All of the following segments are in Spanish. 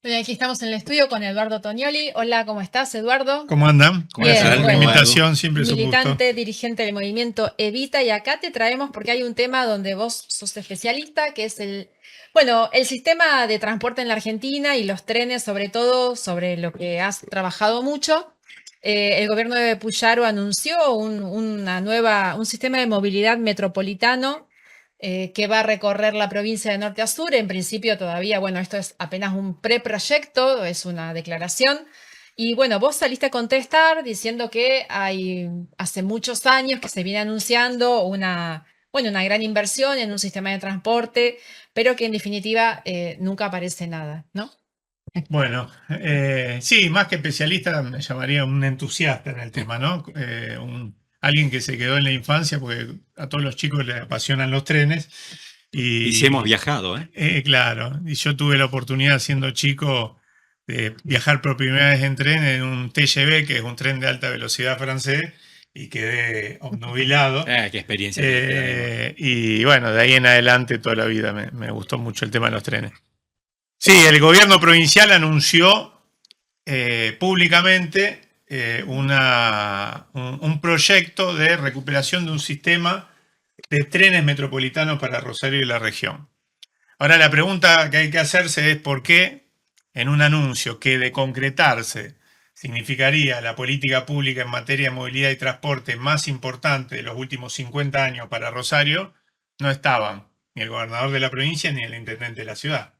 Bueno, aquí estamos en el estudio con Eduardo Tonioli. Hola, ¿cómo estás, Eduardo? ¿Cómo andan? Bien, Gracias por la bueno, invitación, siempre es un gusto. militante, dirigente del movimiento Evita, y acá te traemos porque hay un tema donde vos sos especialista, que es el sistema de transporte en la Argentina y los trenes, sobre todo, sobre lo que has trabajado mucho. El gobierno de Puyaro anunció un sistema de movilidad metropolitano que va a recorrer la provincia de norte a sur. En principio todavía, bueno, esto es apenas un preproyecto, es una declaración. Y bueno, vos saliste a contestar diciendo que hace muchos años que se viene anunciando una gran inversión en un sistema de transporte, pero que en definitiva nunca aparece nada, ¿no? Bueno, sí, más que especialista me llamaría un entusiasta en el tema, ¿no? Alguien que se quedó en la infancia, porque a todos los chicos les apasionan los trenes. Y si hemos Y viajado, ¿eh? claro, y yo tuve la oportunidad siendo chico de viajar por primera vez en tren en un TGV, que es un tren de alta velocidad francés, y quedé obnubilado. Qué experiencia que traemos. Y bueno, de ahí en adelante toda la vida me gustó mucho el tema de los trenes. Sí, el gobierno provincial anunció públicamente un proyecto de recuperación de un sistema de trenes metropolitanos para Rosario y la región. Ahora la pregunta que hay que hacerse es por qué en un anuncio que de concretarse significaría la política pública en materia de movilidad y transporte más importante de los últimos 50 años para Rosario, no estaban ni el gobernador de la provincia ni el intendente de la ciudad.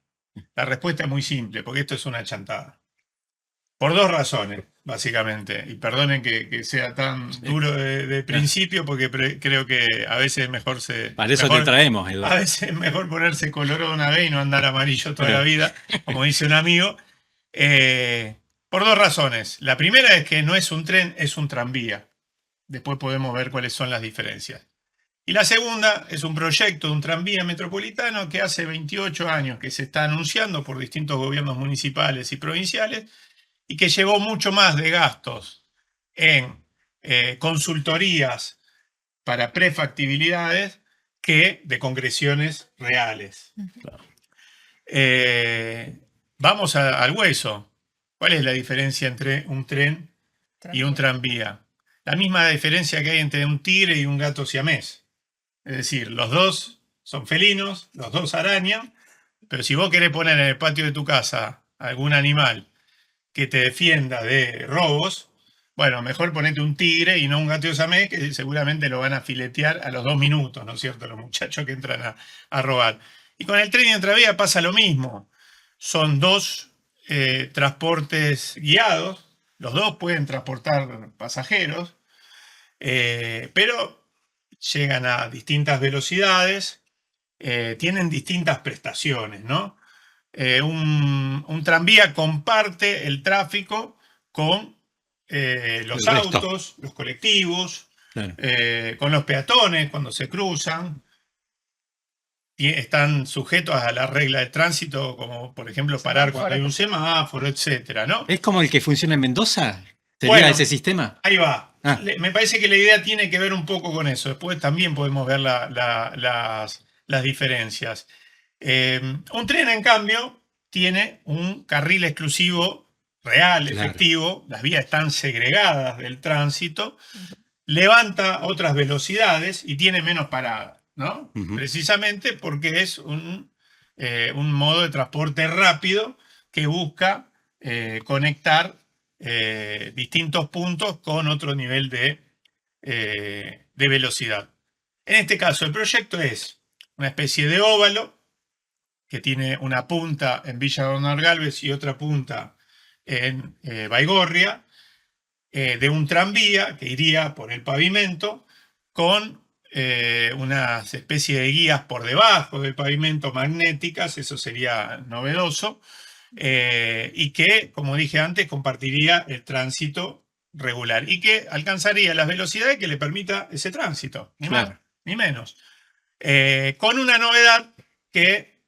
La respuesta es muy simple, porque esto es una chantada. Por dos razones, básicamente. Y perdonen que sea tan duro de principio, porque creo que a veces es mejor Para eso te traemos, a Eduardo. veces es mejor ponerse colorado una vez y no andar amarillo toda la vida, como dice un amigo. Por dos razones. La primera es que no es un tren, es un tranvía. Después podemos ver cuáles son las diferencias. Y la segunda es un proyecto de un tranvía metropolitano que hace 28 años que se está anunciando por distintos gobiernos municipales y provinciales y que llevó mucho más de gastos en consultorías para prefactibilidades que de concreciones reales. Vamos al hueso. ¿Cuál es la diferencia entre un tren y un tranvía? La misma diferencia que hay entre un tigre y un gato siamés. Es decir, los dos son felinos, los dos arañan, pero si vos querés poner en el patio de tu casa algún animal que te defienda de robos, bueno, mejor ponete un tigre y no un gato siamés, que seguramente lo van a filetear a los 2 minutos, ¿no es cierto? Los muchachos que entran a robar. Y con el tren y el tranvía pasa lo mismo. Son dos transportes guiados, los dos pueden transportar pasajeros, pero llegan a distintas velocidades, tienen distintas prestaciones, ¿no? Un tranvía comparte el tráfico con los El resto. autos, los colectivos, Claro. con los peatones cuando se cruzan. Y están sujetos a la regla de tránsito, como por ejemplo parar cuando hay un semáforo, etcétera, ¿no? ¿Es como el que funciona en Mendoza? ¿Sería Bueno, ese sistema? ahí va. Ah, Me parece que la idea tiene que ver un poco con eso. Después también podemos ver las diferencias. Un tren, en cambio, tiene un carril exclusivo real, claro. efectivo. Las vías están segregadas del tránsito. Levanta otras velocidades y tiene menos paradas, ¿no? Precisamente porque es un modo de transporte rápido que busca conectar distintos puntos con otro nivel de velocidad. En este caso, el proyecto es una especie de óvalo que tiene una punta en Villa Bernal Galvez y otra punta en Baigorria, de un tranvía que iría por el pavimento con unas especies de guías por debajo del pavimento magnéticas, eso sería novedoso, y que, como dije antes, compartiría el tránsito regular y que alcanzaría las velocidades que le permita ese tránsito, ni más ni menos. Con una novedad que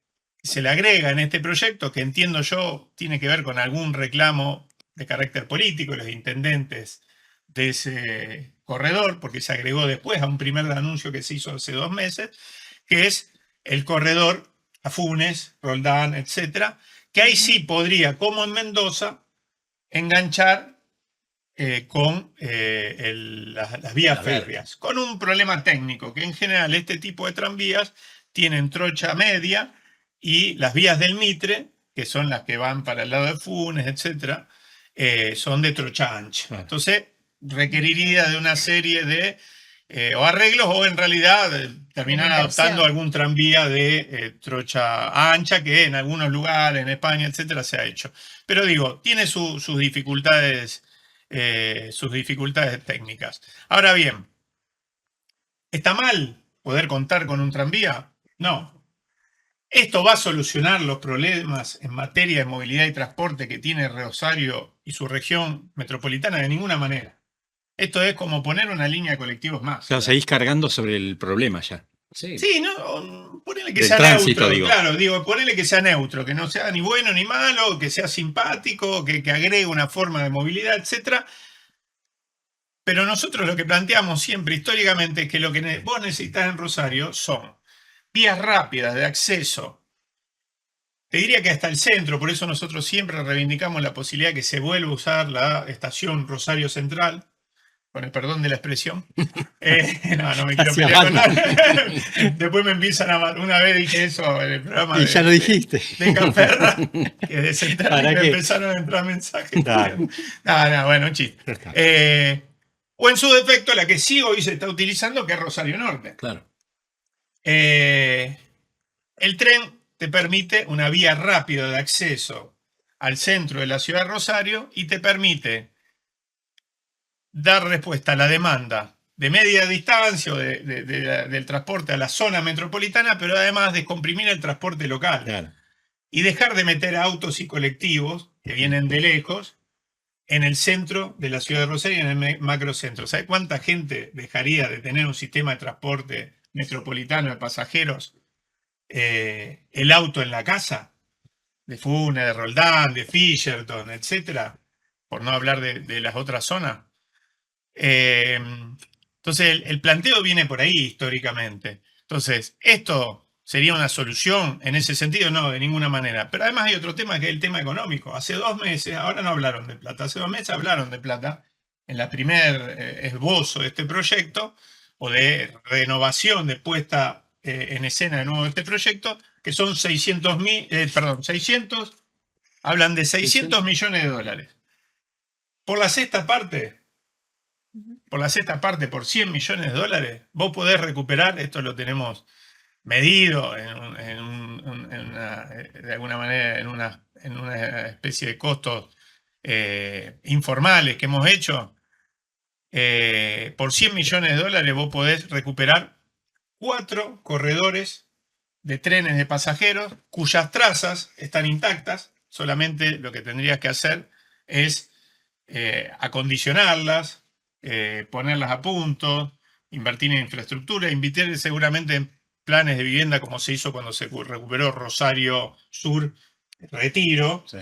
se le agrega en este proyecto, que entiendo yo tiene que ver con algún reclamo de carácter político de los intendentes de ese corredor, porque se agregó después a un primer anuncio que se hizo hace 2 meses, que es el corredor a Funes, Roldán, etcétera, que ahí sí podría, como en Mendoza, enganchar con las vías La verde. férreas, con un problema técnico, que en general este tipo de tranvías tienen trocha media y las vías del Mitre, que son las que van para el lado de Funes, etcétera, son de trocha ancha. Claro. Entonces requeriría de una serie de o arreglos o en realidad terminar Una inversión. adoptando algún tranvía de trocha ancha que en algunos lugares, en España, etcétera, se ha hecho. Pero digo, tiene sus dificultades técnicas. Ahora bien, ¿está mal poder contar con un tranvía? No. ¿Esto va a solucionar los problemas en materia de movilidad y transporte que tiene Rosario y su región metropolitana? De ninguna manera. Esto es como poner una línea de colectivos más. Claro, seguís cargando sobre el problema ya. Sí, no, ponele que Del sea tránsito, neutro, digo. claro, ponele que sea neutro, que no sea ni bueno ni malo, que sea simpático, que agregue una forma de movilidad, etcétera. Pero nosotros lo que planteamos siempre históricamente es que lo que vos necesitas en Rosario son vías rápidas de acceso. Te diría que hasta el centro, por eso nosotros siempre reivindicamos la posibilidad de que se vuelva a usar la estación Rosario Central, con el perdón de la expresión. No me quiero Hacia pelear con Batman. nada. Después me empiezan a matar. Una vez dije eso en el programa Y ya lo dijiste. de Caferra, que de Central ¿Para me qué? empezaron a entrar mensajes. Claro. No, bueno, un chiste. Ya está. O en su defecto, la que sí hoy se está utilizando, que es Rosario Norte. Claro. El tren te permite una vía rápida de acceso al centro de la ciudad de Rosario y te permite dar respuesta a la demanda de media distancia o del transporte a la zona metropolitana, pero además descomprimir el transporte local. Claro. Y dejar de meter autos y colectivos que vienen de lejos en el centro de la ciudad de Rosario y en el macrocentro. ¿Sabe cuánta gente dejaría de tener un sistema de transporte metropolitano de pasajeros? El auto en la casa, de Funes, de Roldán, de Fisherton, etcétera, por no hablar de las otras zonas. Entonces, el planteo viene por ahí históricamente. Entonces, ¿esto sería una solución en ese sentido? No, de ninguna manera. Pero además hay otro tema que es el tema económico. Hace 2 meses, ahora no hablaron de plata, hace 2 meses hablaron de plata en la primer esbozo de este proyecto o de renovación de puesta en escena de nuevo de este proyecto, que son 600, hablan de 600 millones de dólares. Por la sexta parte, por 100 millones de dólares, vos podés recuperar, esto lo tenemos medido de alguna manera en una especie de costos informales que hemos hecho. Por 100 millones de dólares vos podés recuperar 4 corredores de trenes de pasajeros cuyas trazas están intactas. Solamente lo que tendrías que hacer es acondicionarlas, ponerlas a punto, invertir en infraestructura, invertir seguramente en planes de vivienda como se hizo cuando se recuperó Rosario Sur, Retiro, Sí.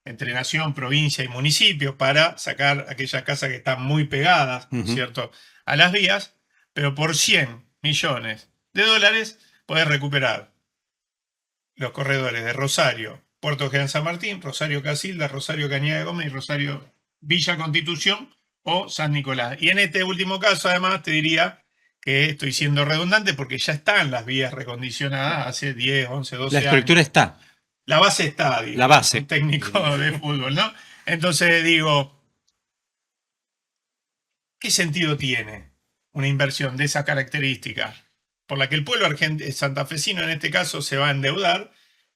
entre nación, provincia y municipio, para sacar aquellas casas que están muy pegadas, ¿cierto?, a las vías, pero por 100 millones de dólares podés recuperar los corredores de Rosario, Puerto General San Martín, Rosario Casilda, Rosario Cañada de Gómez y Rosario Villa Constitución o San Nicolás. Y en este último caso, además, te diría que estoy siendo redundante porque ya están las vías recondicionadas hace 10, 11, 12 La años. estructura está. La base está, digo, La base. un técnico de fútbol, ¿no? Entonces digo, ¿qué sentido tiene una inversión de esa característica por la que el pueblo santafesino en este caso se va a endeudar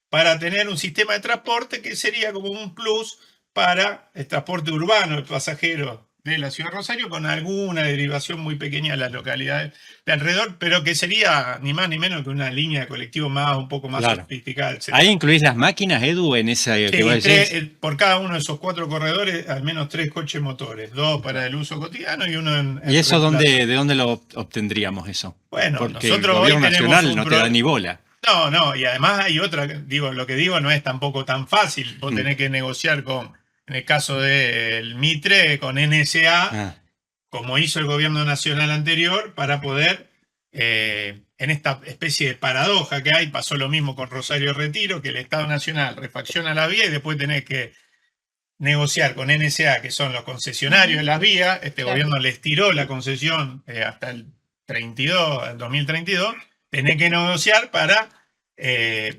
para tener un sistema de transporte que sería como un plus para el transporte urbano de pasajeros de la ciudad de Rosario, con alguna derivación muy pequeña de las localidades de alrededor, pero que sería ni más ni menos que una línea de colectivo un poco más Claro. sofisticada, etc. Ahí incluís las máquinas, Edu, en esa que vos decís. Por cada uno de esos 4 corredores, al menos 3 coches motores, 2 para el uso cotidiano y uno en ¿Y eso reemplazo. de dónde lo obtendríamos eso? Bueno, porque nosotros el gobierno hoy tenemos nacional un no te da ni bola. No, y además hay otra, digo, lo que digo no es tampoco tan fácil. Vos tenés que negociar en el caso del Mitre, con NSA, como hizo el gobierno nacional anterior, para poder en esta especie de paradoja que hay. Pasó lo mismo con Rosario Retiro, que el Estado Nacional refacciona la vía y después tenés que negociar con NSA, que son los concesionarios de las vías. Este gobierno les tiró la concesión hasta el 2032, tenés que negociar para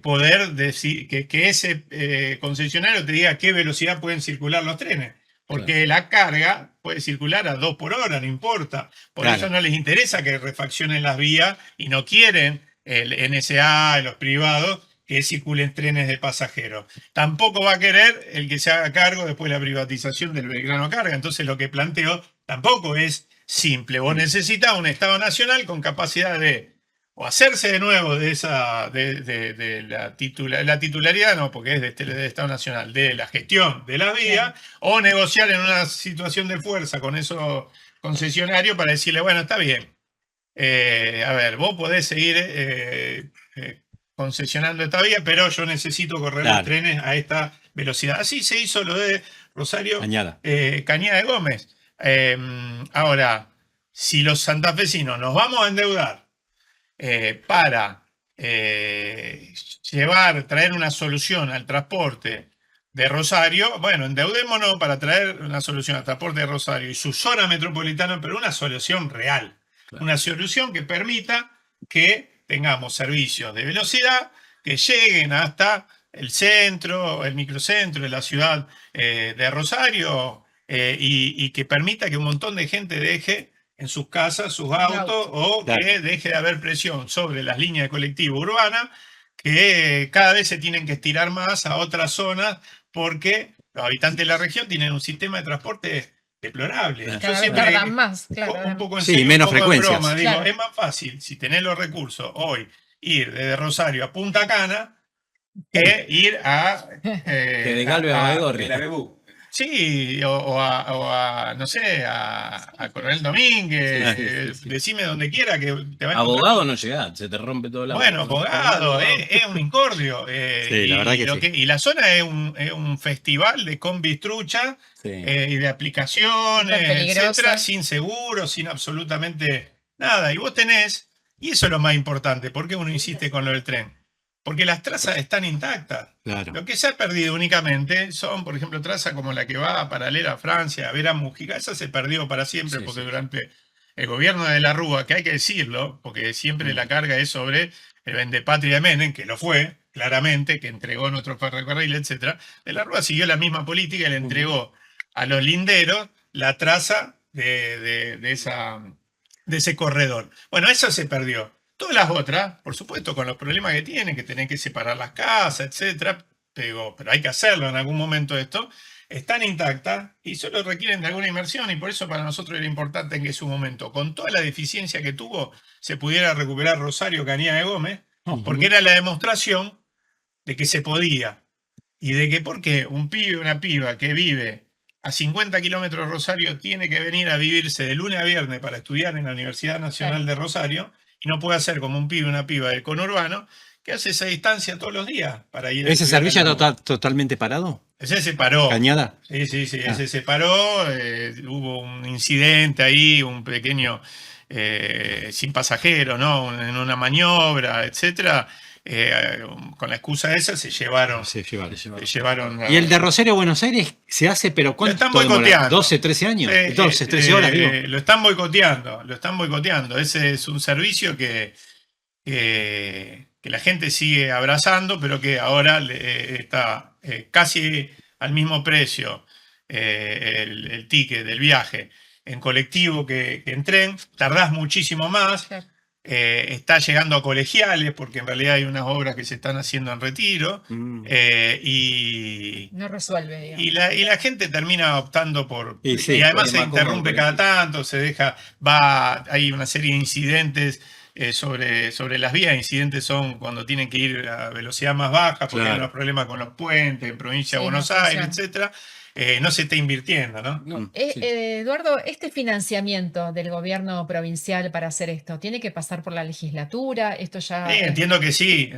poder decir que ese concesionario te diga a qué velocidad pueden circular los trenes. Porque la carga puede circular a 2 por hora, no importa. Por eso no les interesa que refaccionen las vías y no quieren el NSA y los privados que circulen trenes de pasajeros. Tampoco va a querer el que se haga cargo después de la privatización del Belgrano Carga. Entonces lo que planteo tampoco es simple. Vos necesitas un Estado nacional con capacidad de o hacerse de nuevo de la titularidad, no, porque es del Estado Nacional, de la gestión de la vía, o negociar en una situación de fuerza con esos concesionarios para decirle, bueno, está bien, a ver, vos podés seguir concesionando esta vía, pero yo necesito correr los trenes a esta velocidad. Así se hizo lo de Rosario Cañada de Gómez. Ahora, si los santafesinos nos vamos a endeudar para traer una solución al transporte de Rosario, bueno, endeudémonos para traer una solución al transporte de Rosario y su zona metropolitana, pero una solución real, una solución que permita que tengamos servicios de velocidad que lleguen hasta el centro, el microcentro de la ciudad de Rosario y que permita que un montón de gente deje en sus casas sus autos o que deje de haber presión sobre las líneas de colectivo urbana que cada vez se tienen que estirar más a otras zonas porque los habitantes de la región tienen un sistema de transporte deplorable. Cada vez tardan más, un poco en sí, serio, menos un poco frecuencias. En broma, digo, es más fácil, si tenés los recursos hoy, ir desde Rosario a Punta Cana que ir a... de Galvez a Baigorria. Sí, o a no sé, a Coronel Domínguez, Sí. decime donde quiera que te van a Abogado no llegás, se te rompe todo la... Bueno, abogado, es un incordio. Sí, la verdad que sí. Y la zona es un festival de combis trucha y de aplicaciones, etcétera, sin seguro, sin absolutamente nada. Y vos tenés, y eso es lo más importante, ¿por qué uno insiste con lo del tren? Porque las trazas están intactas. Claro. Lo que se ha perdido únicamente son, por ejemplo, trazas como la que va paralela a Francia, a ver a Mujica. Esa se perdió para siempre porque durante el gobierno de la Rúa, que hay que decirlo, porque siempre la carga es sobre el vendepatria de Menem, que lo fue, claramente, que entregó nuestro ferrocarril, etc. De la Rúa siguió la misma política y le entregó a los linderos la traza de ese corredor. Bueno, eso se perdió. Todas las otras, por supuesto, con los problemas que tienen, que tienen que separar las casas, etcétera, pero hay que hacerlo en algún momento esto, están intactas y solo requieren de alguna inversión y por eso para nosotros era importante en que en su momento, con toda la deficiencia que tuvo, se pudiera recuperar Rosario Cañada de Gómez, porque era la demostración de que se podía y de que porque un pibe o una piba que vive a 50 kilómetros de Rosario tiene que venir a vivirse de lunes a viernes para estudiar en la Universidad Nacional de Rosario, y no puede hacer como un pibe o una piba del conurbano que hace esa distancia todos los días para ir a ¿Ese servicio está totalmente parado? Ese se paró. ¿Cañada? Sí, ese se paró. Hubo un incidente ahí, un pequeño sin pasajeros, ¿no? En una maniobra, etcétera. Con la excusa esa se llevaron. ¿Y el de Rosario a Buenos Aires se hace, pero cuánto? Lo están boicoteando. 12, 13 años. 12, 13 horas, digo. Lo están boicoteando. Ese es un servicio que la gente sigue abrazando, pero que ahora está casi al mismo precio el ticket del viaje en colectivo que en tren. Tardás muchísimo más. Claro. Está llegando a colegiales porque en realidad hay unas obras que se están haciendo en Retiro y no resuelve, digamos. Y la gente termina optando por y además se interrumpe cada tanto, hay una serie de incidentes sobre las vías. Incidentes son cuando tienen que ir a velocidad más baja porque hay unos problemas con los puentes en provincia de Buenos Aires, etcétera. No se está invirtiendo, ¿no? Eduardo, este financiamiento del gobierno provincial para hacer esto, ¿tiene que pasar por la legislatura? Esto ya... entiendo que sí.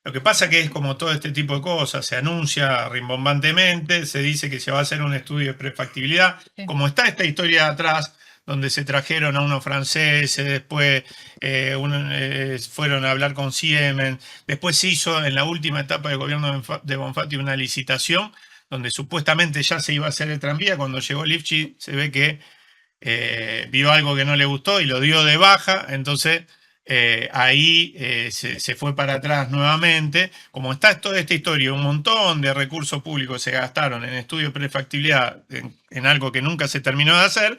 Lo que pasa que es como todo este tipo de cosas, se anuncia rimbombantemente, se dice que se va a hacer un estudio de prefactibilidad. Como está esta historia atrás donde se trajeron a unos franceses, después fueron a hablar con Siemens, después se hizo en la última etapa del gobierno de Bonfatti una licitación donde supuestamente ya se iba a hacer el tranvía. Cuando llegó Lifchitz se ve que vio algo que no le gustó y lo dio de baja, entonces ahí se fue para atrás nuevamente. Como está toda esta historia, un montón de recursos públicos se gastaron en estudios de prefactibilidad en algo que nunca se terminó de hacer.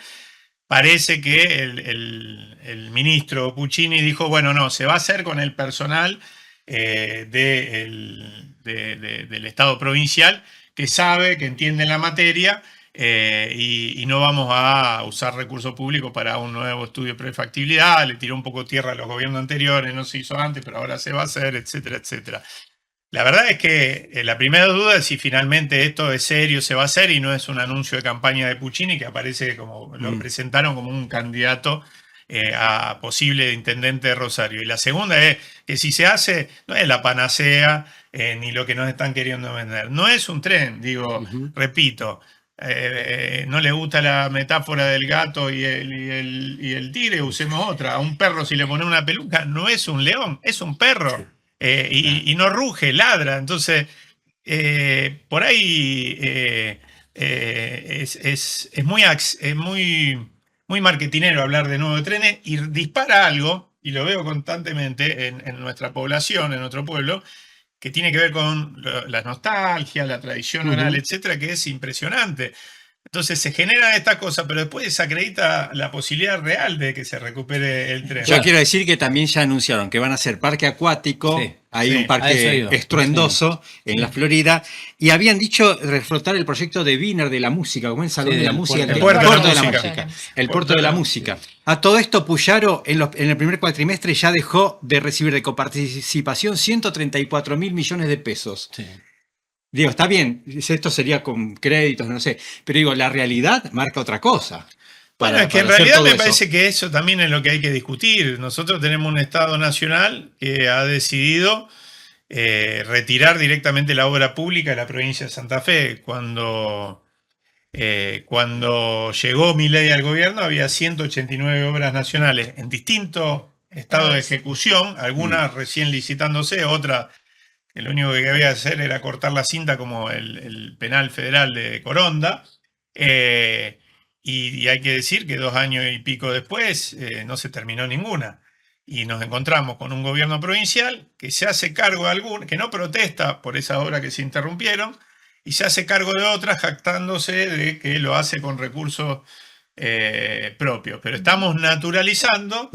Parece que el ministro Puccini dijo, bueno, no, se va a hacer con el personal del Estado provincial que sabe, que entiende la materia, y no vamos a usar recursos públicos para un nuevo estudio de prefactibilidad. Le tiró un poco tierra a los gobiernos anteriores, no se hizo antes, pero ahora se va a hacer, etcétera, etcétera. La verdad es que la primera duda es si finalmente esto es serio, se va a hacer y no es un anuncio de campaña de Puccini que aparece como lo presentaron como un candidato a posible intendente de Rosario. Y la segunda es que si se hace, no es la panacea ni lo que nos están queriendo vender. No es un tren, digo, repito. No le gusta la metáfora del gato y el tigre, usemos otra. A un perro, si le pones una peluca, no es un león, es un perro. Y no ruge, ladra. Entonces, por ahí es muy marketinero hablar de nuevo de trenes y dispara algo, y lo veo constantemente en nuestra población, en nuestro pueblo, que tiene que ver con la nostalgia, la tradición oral, etcétera, que es impresionante. Entonces se generan estas cosas, pero después desacredita la posibilidad real de que se recupere el tren. Yo quiero decir que también ya anunciaron que van a hacer parque acuático, hay un parque estruendoso en la Florida, y habían dicho reflotar el proyecto de Wiener de la música, como el Salón de la Música, el Puerto de la Música. El Puerto de la Música. A todo esto, Puyaro en el primer cuatrimestre ya dejó de recibir de coparticipación 134.000 millones de pesos. Sí. Digo, está bien, esto sería con créditos, no sé, pero digo, la realidad marca otra cosa. Bueno, es que en realidad me parece que eso también es lo que hay que discutir. Nosotros tenemos un Estado nacional que ha decidido retirar directamente la obra pública de la provincia de Santa Fe. Cuando llegó Milei al gobierno había 189 obras nacionales en distintos estados de ejecución, algunas recién licitándose, otras que lo único que había que hacer era cortar la cinta, como el penal federal de Coronda. Y hay que decir que 2 años y pico después no se terminó ninguna. Y nos encontramos con un gobierno provincial que se hace cargo de que no protesta por esa obra que se interrumpieron, y se hace cargo de otras jactándose de que lo hace con recursos propios. Pero estamos naturalizando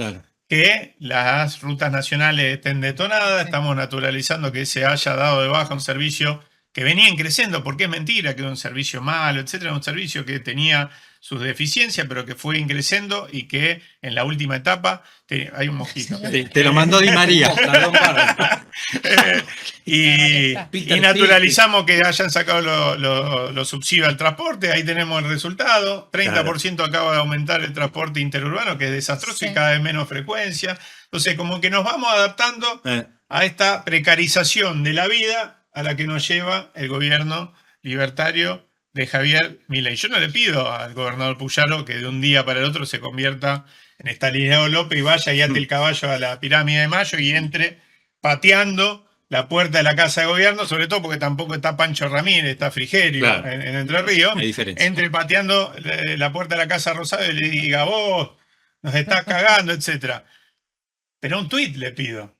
que las rutas nacionales estén detonadas, estamos naturalizando que se haya dado de baja un servicio que venían creciendo, porque es mentira que era un servicio malo, etcétera, un servicio que tenía sus deficiencias, pero que fue creciendo y que en la última etapa hay un mosquito. Te lo mandó Di María. y naturalizamos que hayan sacado los subsidios al transporte. Ahí tenemos el resultado. 30% acaba de aumentar el transporte interurbano, que es desastroso, y cada vez menos frecuencia. Entonces, como que nos vamos adaptando a esta precarización de la vida a la que nos lleva el gobierno libertario de Javier Milei. Yo no le pido al gobernador Puyaro que de un día para el otro se convierta en Estanislao López y vaya y ate el caballo a la Pirámide de Mayo y entre pateando la puerta de la Casa de Gobierno, sobre todo porque tampoco está Pancho Ramírez, está Frigerio en Entre Ríos, entre pateando la puerta de la Casa Rosada y le diga, vos nos estás cagando, etc. Pero un tuit le pido.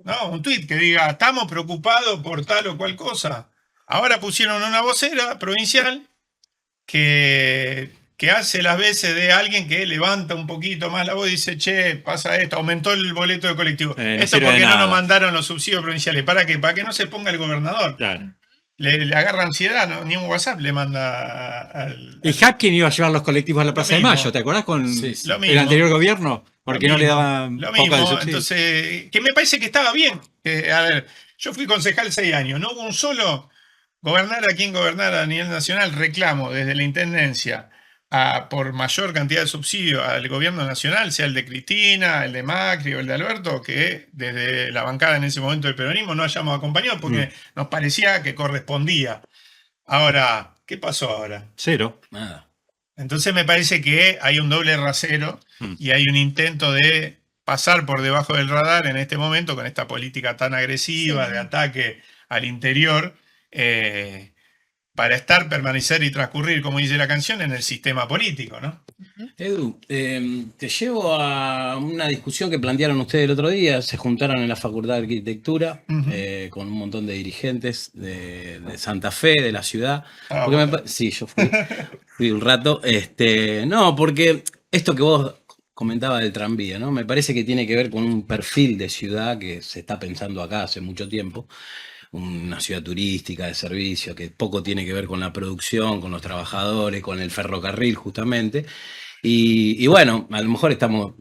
No, un tuit que diga, estamos preocupados por tal o cual cosa. Ahora pusieron una vocera provincial que hace las veces de alguien que levanta un poquito más la voz y dice, che, pasa esto, aumentó el boleto de colectivo. Esto porque no nos mandaron los subsidios provinciales. ¿Para qué? Para que no se ponga el gobernador. Claro. Le agarra ansiedad, ¿no? Ni un WhatsApp le manda al... Y Hapkin iba a llevar los colectivos a la Plaza de Mayo, ¿te acordás con el anterior gobierno? Porque no le daban lo mismo. Entonces, que me parece que estaba bien. A ver, yo fui concejal 6 años, no hubo un solo gobernar a quien gobernara a nivel nacional reclamo desde la intendencia por mayor cantidad de subsidio al gobierno nacional, sea el de Cristina, el de Macri o el de Alberto, que desde la bancada en ese momento del peronismo no hayamos acompañado porque nos parecía que correspondía. Ahora, ¿qué pasó ahora? Cero. Nada. Entonces me parece que hay un doble rasero y hay un intento de pasar por debajo del radar en este momento con esta política tan agresiva de ataque al interior, para permanecer y transcurrir, como dice la canción, en el sistema político, ¿no? Edu, te llevo a una discusión que plantearon ustedes el otro día. Se juntaron en la Facultad de Arquitectura con un montón de dirigentes de Santa Fe, de la ciudad. Sí, yo fui un rato. No, porque esto que vos comentabas del tranvía, ¿no? Me parece que tiene que ver con un perfil de ciudad que se está pensando acá hace mucho tiempo. Una ciudad turística de servicio que poco tiene que ver con la producción, con los trabajadores, con el ferrocarril justamente. Y bueno, a lo mejor estamos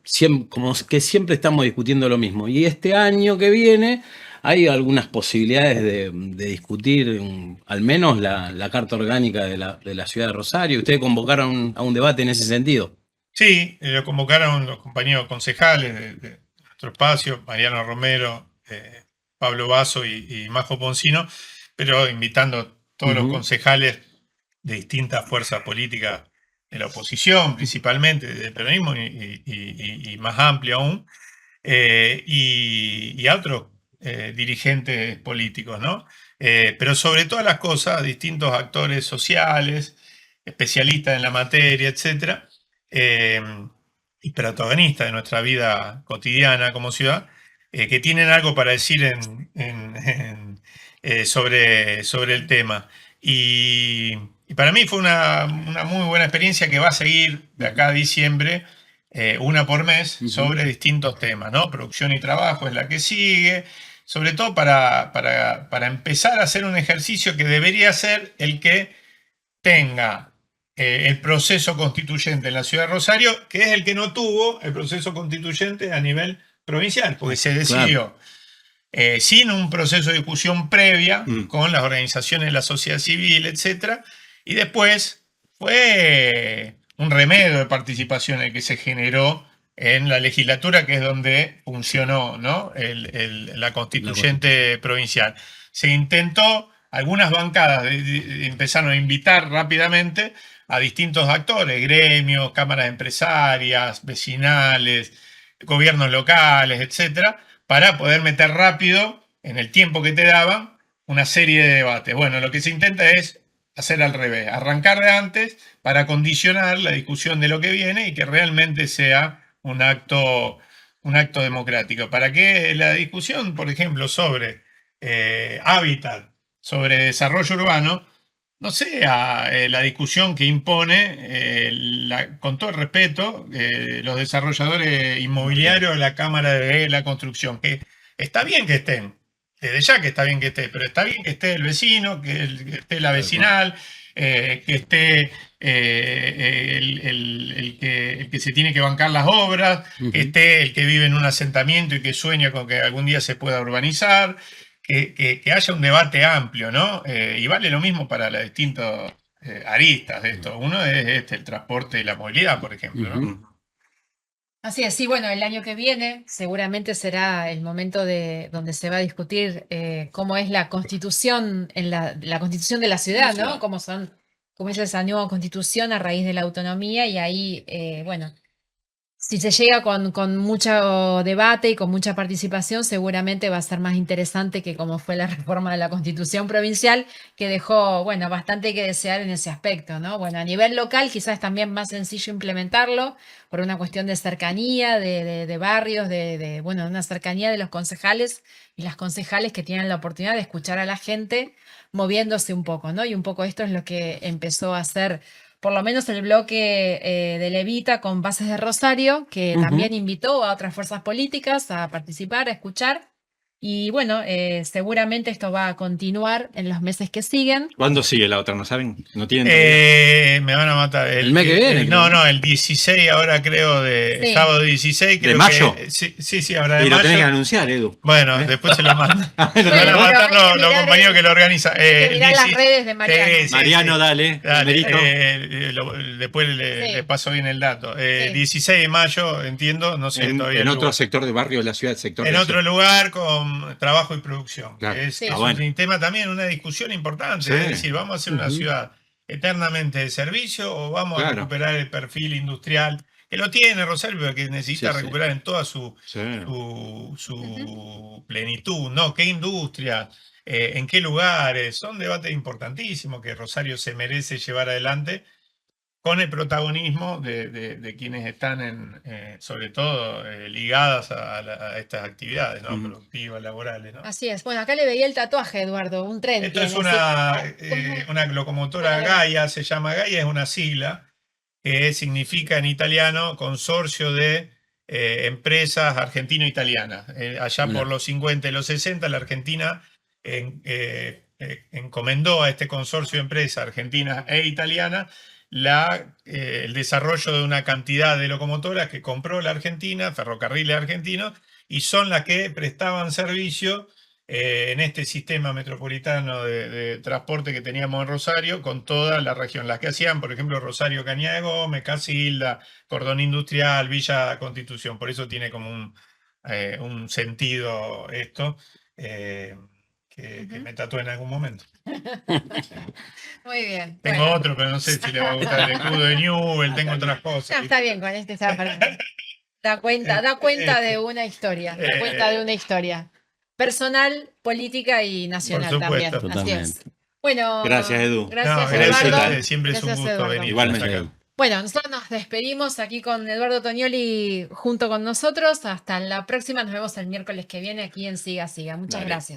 como que siempre estamos discutiendo lo mismo. Y este año que viene hay algunas posibilidades de discutir al menos la carta orgánica de la ciudad de Rosario. ¿Ustedes convocaron a un debate en ese sentido? Sí, lo convocaron los compañeros concejales de nuestro espacio, Mariano Romero, Pablo Basso y Majo Poncino, pero invitando a todos los concejales de distintas fuerzas políticas de la oposición, principalmente del peronismo y más amplia aún, y a otros dirigentes políticos, ¿no? Pero sobre todas las cosas, distintos actores sociales, especialistas en la materia, etcétera, y protagonistas de nuestra vida cotidiana como ciudad, que tienen algo para decir sobre el tema. Y para mí fue una muy buena experiencia que va a seguir de acá a diciembre, una por mes, sobre distintos temas, ¿no? Producción y trabajo es la que sigue, sobre todo para empezar a hacer un ejercicio que debería ser el que tenga el proceso constituyente en la ciudad de Rosario, que es el que no tuvo el proceso constituyente a nivel provincial, porque se decidió sin un proceso de discusión previa con las organizaciones de la sociedad civil, etc. Y después fue un remedio de participación el que se generó en la legislatura, que es donde funcionó, ¿no? la constituyente provincial. Se intentó, algunas bancadas empezaron a invitar rápidamente a distintos actores, gremios, cámaras empresarias, vecinales, gobiernos locales, etcétera, para poder meter rápido, en el tiempo que te daban, una serie de debates. Bueno, lo que se intenta es hacer al revés, arrancar de antes para condicionar la discusión de lo que viene y que realmente sea un acto democrático. Para que la discusión, por ejemplo, sobre hábitat, sobre desarrollo urbano, no sea la discusión que impone, con todo el respeto, los desarrolladores inmobiliarios, la Cámara de la Construcción, que está bien que estén, desde ya que está bien que esté, pero está bien que esté el vecino, que esté la vecinal, que esté el que se tiene que bancar las obras, que esté el que vive en un asentamiento y que sueña con que algún día se pueda urbanizar. Que haya un debate amplio, ¿no? Y vale lo mismo para las distintas aristas de esto. Uno es el transporte y la movilidad, por ejemplo, ¿no? Así es, sí, bueno, el año que viene seguramente será el momento donde se va a discutir cómo es la constitución, la constitución de la ciudad, ¿no? Cómo es esa nueva constitución a raíz de la autonomía y ahí, bueno, si se llega con mucho debate y con mucha participación, seguramente va a ser más interesante que como fue la reforma de la Constitución provincial, que dejó, bueno, bastante que desear en ese aspecto, ¿no? Bueno, a nivel local quizás también más sencillo implementarlo por una cuestión de cercanía, de barrios, bueno, una cercanía de los concejales y las concejales que tienen la oportunidad de escuchar a la gente moviéndose un poco, ¿no? Y un poco esto es lo que empezó a hacer por lo menos el bloque de Levita con Bases de Rosario, que también invitó a otras fuerzas políticas a participar, a escuchar. Y bueno, seguramente esto va a continuar en los meses que siguen. ¿Cuándo sigue la otra? ¿No saben? ¿No tienen? Me van a matar. El mes que viene. No, el 16 ahora creo sí. Sábado 16. Creo ¿De mayo? Sí, ahora de mayo. Y lo tenés que anunciar, Edu. Bueno, después se lo mandan. Me van a matar los compañeros que lo organizan. Mirá las redes de Mariano. Sí, Mariano, dale. Después le paso bien el dato. 16 de mayo, entiendo, no sé todavía. En otro sector de barrio de la ciudad, en otro lugar con trabajo y producción. Claro. Es un tema también, una discusión importante. Es decir, vamos a hacer una ciudad eternamente de servicio o vamos a recuperar el perfil industrial que lo tiene Rosario, pero que necesita recuperar en toda su plenitud, ¿no? ¿Qué industria? ¿En qué lugares? Son debates importantísimos que Rosario se merece llevar adelante con el protagonismo de quienes están sobre todo ligadas a estas actividades, ¿no? Productivas, laborales, ¿no? Así es. Bueno, acá le veía el tatuaje, Eduardo, un tren. Esto es una locomotora Gaia, se llama Gaia, es una sigla que significa en italiano consorcio de empresas argentino-italianas. Allá por los 50 y los 60, la Argentina encomendó a este consorcio de empresas argentinas e italianas el desarrollo de una cantidad de locomotoras que compró la Argentina, Ferrocarriles Argentinos, y son las que prestaban servicio en este sistema metropolitano de transporte que teníamos en Rosario con toda la región. Las que hacían, por ejemplo, Rosario, Cañada de Gómez, Casilda, Cordón Industrial, Villa Constitución. Por eso tiene como un sentido esto que me tatué en algún momento. Muy bien. Tengo otro, pero no sé si le va a gustar el escudo de Newell, tengo otras cosas. No, está bien, con este está perfecto. Da cuenta de una historia. Da cuenta de una historia. Personal, política y nacional también. Así es. Bueno, gracias, Edu. Gracias, Eduardo. Siempre es un gusto venir. Igualmente. Bueno, nosotros nos despedimos aquí con Eduardo Tonioli junto con nosotros. Hasta la próxima. Nos vemos el miércoles que viene aquí en Siga Siga. Muchas gracias.